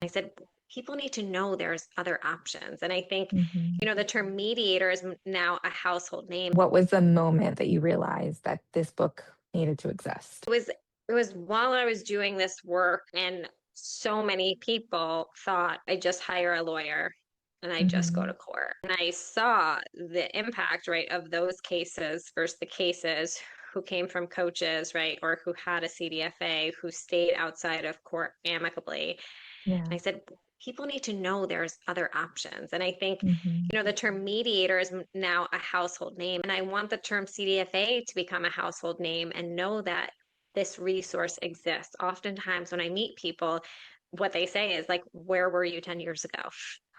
I said, people need to know there's other options. And I think, Mhm. the term mediator is now a household name. What was the moment that you realized that this book needed to exist? It was while I was doing this work, and so many people thought I just hire a lawyer and I just go to Mhm. court. And I saw the impact, right, of those cases versus the cases who came from coaches, right, or who had a CDFA, who stayed outside of court amicably. Yeah. And I said, people need to know there's other options. And I think, Mhm. the term mediator is now a household name. And I want the term CDFA to become a household name and know that this resource exists. Oftentimes, when I meet people, what they say is like, where were you 10 years ago?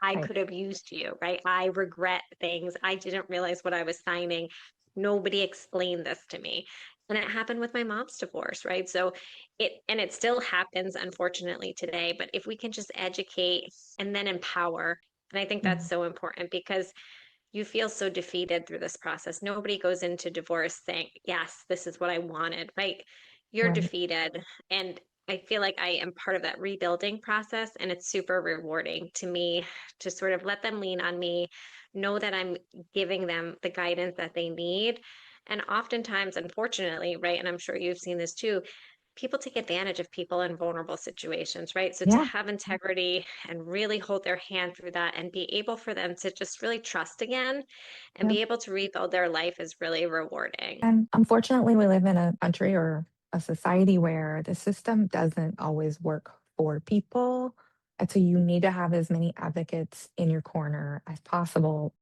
I Right. could have used you, right? I regret things. I didn't realize what I was signing. Nobody explained this to me. And it happened with my mom's divorce, right? So it still happens, unfortunately, today. But if we can just educate and then empower, and I think that's Yeah. so important, because you feel so defeated through this process. Nobody goes into divorce saying, yes, this is what I wanted, right? You're Right. defeated. And I feel like I am part of that rebuilding process. And it's super rewarding to me to sort of let them lean on me, know that I'm giving them the guidance that they need. And oftentimes, unfortunately, right, and I'm sure you've seen this too, people take advantage of people in vulnerable situations, right? So to Yeah. have integrity and really hold their hand through that and be able for them to just really trust again and Yep. be able to rebuild their life is really rewarding. And unfortunately, we live in a country or a society where the system doesn't always work for people. And so you need to have as many advocates in your corner as possible